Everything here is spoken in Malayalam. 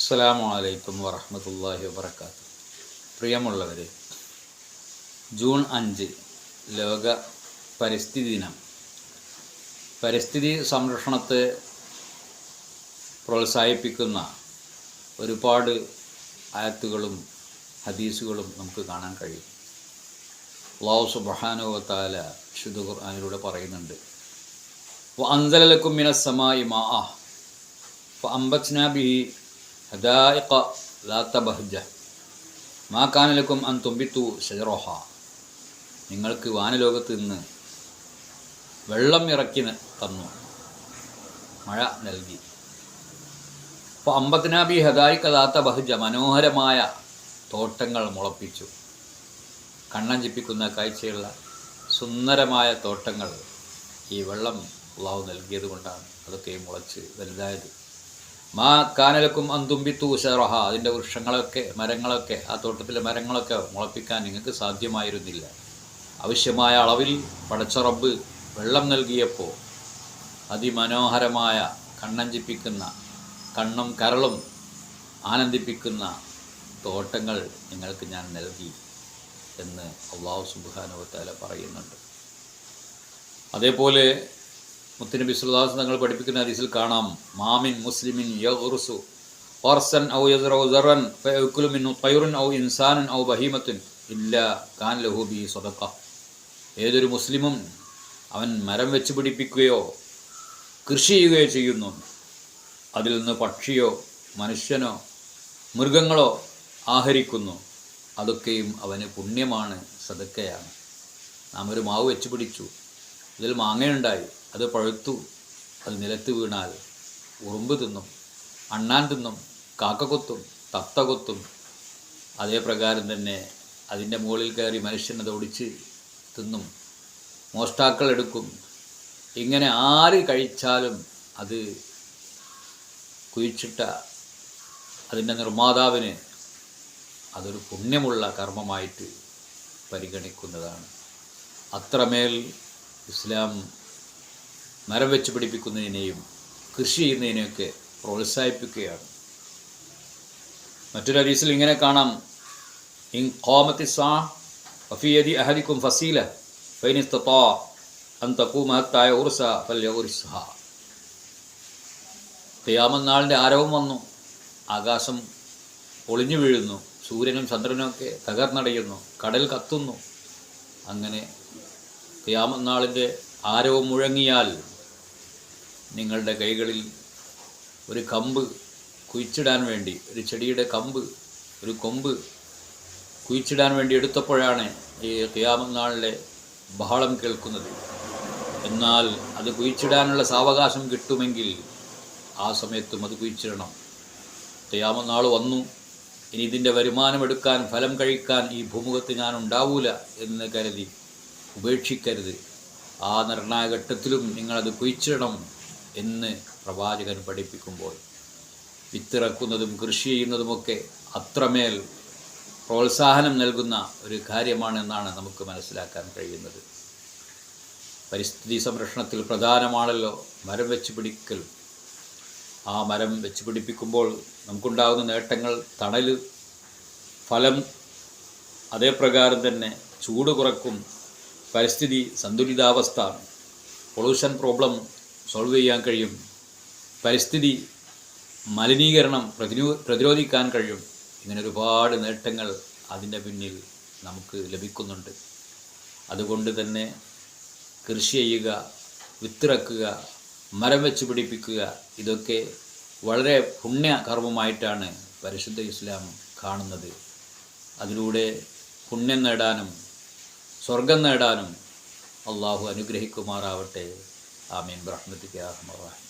അസ്സലാമു അലൈക്കും വറഹ്മത്തുള്ളാഹി വബറകാതുഹു. പ്രിയമുള്ളവരെ, ജൂൺ 5 ലോക പരിസ്ഥിതി ദിനം. പരിസ്ഥിതി സംരക്ഷണത്തെ പ്രോത്സാഹിപ്പിക്കുന്ന ഒരുപാട് ആയത്തുകളും ഹദീസുകളും നമുക്ക് കാണാൻ കഴിയും. അല്ലാഹു സുബ്ഹാനഹു വ തആല വിശുദ്ധ ഖുർആനിലൂടെ പറയുന്നുണ്ട്, വഅൻസല ലക്കും മിനസ് സമാഇ മാഅ ഫഅംബത്നാ ബിഹി ഹദായിഖ ദാത ബഹ്ജ മാ കാന ലക്കും അൻ തുംബിതു ശജറഹ. നിങ്ങൾക്ക് വാനലോകത്ത് നിന്ന് വെള്ളം ഇറക്കി തന്നു, മഴ നൽകി. ഫഅംബത്നാ ബിഹി ഹദായിഖ ദാത ബഹ്ജ, മനോഹരമായ തോട്ടങ്ങൾ മുളപ്പിച്ചു. കണ്ണഞ്ചിപ്പിക്കുന്ന കാഴ്ചയുള്ള സുന്ദരമായ തോട്ടങ്ങൾ ഈ വെള്ളം അല്ലാഹു നൽകിയത് കൊണ്ടാണ് അതൊക്കെ മുളച്ച് വലുതായത്. മാ കാനലക്കും അന്തുംബിത്തു ശറഹ, അതിൻ്റെ വൃക്ഷങ്ങളൊക്കെ മരങ്ങളൊക്കെ ആ തോട്ടത്തിലെ മരങ്ങളൊക്കെ മുളപ്പിക്കാൻ നിങ്ങൾക്ക് സാധ്യമായിരുന്നില്ല. ആവശ്യമായ അളവിൽ പടച്ച റബ്ബ് വെള്ളം നൽകിയപ്പോൾ അതിമനോഹരമായ കണ്ണഞ്ചിപ്പിക്കുന്ന കണ്ണും കരളും ആനന്ദിപ്പിക്കുന്ന തോട്ടങ്ങൾ നിങ്ങൾക്ക് ഞാൻ നൽകി എന്ന് അല്ലാഹു സുബ്ഹാനഹു വ തആല പറയുന്നുണ്ട്. അതേപോലെ മുത്തുനബി സ്വല്ലല്ലാഹു അലൈഹി വസല്ലം തങ്ങൾ പഠിപ്പിക്കുന്ന ഹദീസിൽ കാണാം, മാമിൻ മുസ്ലിമിൻ യഗ്റുസു ഖർസൻ ഔ യസ്റഉ സറൻ ഫയഅകുലു മിൻഹു തയ്റുൻ ഔ ഇൻസാനുൻ ഔ ബഹീമത്തുൻ ഇല്ലാ കാന ലഹു ബി സദഖ. ഏതൊരു മുസ്ലിമും അവൻ മരം വെച്ച് പിടിപ്പിക്കുകയോ കൃഷി ചെയ്യുകയോ ചെയ്യുന്നു, അതിൽ നിന്ന് പക്ഷിയോ മനുഷ്യനോ മൃഗങ്ങളോ ആഹരിക്കുന്നു, അതൊക്കെയും അവന് പുണ്യമാണ്, സദക്കയാണ്. നാം ഒരു മാവ് വെച്ച് പിടിച്ചു, അതിൽ മാങ്ങയുണ്ടായി, അത് പഴുത്തു, അത് നിലത്ത് വീണാൽ ഉറുമ്പ് തിന്നും, അണ്ണാൻ തിന്നും, കാക്ക കൊത്തും, തത്ത കൊത്തും. അതേ പ്രകാരം തന്നെ അതിൻ്റെ മുകളിൽ കയറി മനുഷ്യൻ അത് ഒടിച്ച് തിന്നും, മോഷ്ടാക്കൾ എടുക്കും. ഇങ്ങനെ ആര് കഴിച്ചാലും അത് കുഴിച്ചിട്ട അതിൻ്റെ നിർമ്മാതാവിന് അതൊരു പുണ്യമുള്ള കർമ്മമായിട്ട് പരിഗണിക്കുന്നതാണ്. അത്രമേൽ ഇസ്ലാം മരം വെച്ച് പിടിപ്പിക്കുന്നതിനെയും കൃഷി ചെയ്യുന്നതിനെയൊക്കെ പ്രോത്സാഹിപ്പിക്കുകയാണ്. മറ്റൊരു ഹദീസിൽ ഇങ്ങനെ കാണാം, ഇൻ ഖാമത്തി സാ വഫി യദി അഹദികും ഫസീല ഫൈൻ ഇസ്തതാ അൻ തഖൂമ ഹത്താ യഗ്റുസ ഫൽയഗ്റിസ്ഹ. ഖിയാമത്ത് നാളിൻ്റെ ആരവം വന്നു, ആകാശം പൊളിഞ്ഞു വീഴുന്നു, സൂര്യനും ചന്ദ്രനും ഒക്കെ തകർന്നടയുന്നു, കടൽ കത്തുന്നു. അങ്ങനെ ഖിയാമത്ത് നാളിൻ്റെ ആരവം മുഴങ്ങിയാൽ നിങ്ങളുടെ കൈകളിൽ ഒരു കമ്പ് കുഴിച്ചിടാൻ വേണ്ടി, ഒരു ചെടിയുടെ കമ്പ്, ഒരു കൊമ്പ് കുഴിച്ചിടാൻ വേണ്ടി എടുത്തപ്പോഴാണ് ഈ ഖിയാമത്ത് നാളിലെ ബഹളം കേൾക്കുന്നത്. എന്നാൽ അത് കുഴിച്ചിടാനുള്ള സാവകാശം കിട്ടുമെങ്കിൽ ആ സമയത്തും അത് കുഴിച്ചിടണം. ഖിയാമത്ത് നാൾ വന്നു, ഇനി ഇതിൻ്റെ വരുമാനമെടുക്കാൻ, ഫലം കഴിക്കാൻ ഈ ഭൂമുഖത്ത് ഞാൻ ഉണ്ടാവൂല എന്ന് കരുതി ഉപേക്ഷിക്കരുത്. ആ നിർണായക ഘട്ടത്തിലും നിങ്ങളത് കുഴിച്ചിടണം എന്ന് പ്രവാചകൻ പഠിപ്പിക്കുമ്പോൾ വിത്തിറക്കുന്നതും കൃഷി ചെയ്യുന്നതുമൊക്കെ അത്രമേൽ പ്രോത്സാഹനം നൽകുന്ന ഒരു കാര്യമാണെന്നാണ് നമുക്ക് മനസ്സിലാക്കാൻ കഴിയുന്നത്. പരിസ്ഥിതി സംരക്ഷണത്തിൽ പ്രധാനമാണല്ലോ മരം വെച്ച് പിടിക്കൽ. ആ മരം വെച്ച് പിടിപ്പിക്കുമ്പോൾ നമുക്കുണ്ടാകുന്ന നേട്ടങ്ങൾ തണൽ, ഫലം, അതേപ്രകാരം തന്നെ ചൂട് കുറക്കും, പരിസ്ഥിതി സന്തുലിതാവസ്ഥ, പൊള്യൂഷൻ പ്രോബ്ലം സോൾവ് ചെയ്യാൻ കഴിയും, പരിസ്ഥിതി മലിനീകരണം പ്രതിരോധിക്കാൻ കഴിയും. ഇങ്ങനെ ഒരുപാട് നേട്ടങ്ങൾ അതിൻ്റെ പിന്നിൽ നമുക്ക് ലഭിക്കുന്നുണ്ട്. അതുകൊണ്ട് തന്നെ കൃഷി ചെയ്യുക, വിത്തിറക്കുക, മരം വെച്ച് പിടിപ്പിക്കുക, ഇതൊക്കെ വളരെ പുണ്യകർമ്മമായിട്ടാണ് പരിശുദ്ധ ഇസ്ലാം കാണുന്നത്. അതിലൂടെ പുണ്യം നേടാനും സ്വർഗം നേടാനും അള്ളാഹു അനുഗ്രഹിക്കുമാറാവട്ടെ. ആമീൻ ബിറഹ്മതിക യാ അർഹമർ റഹീം.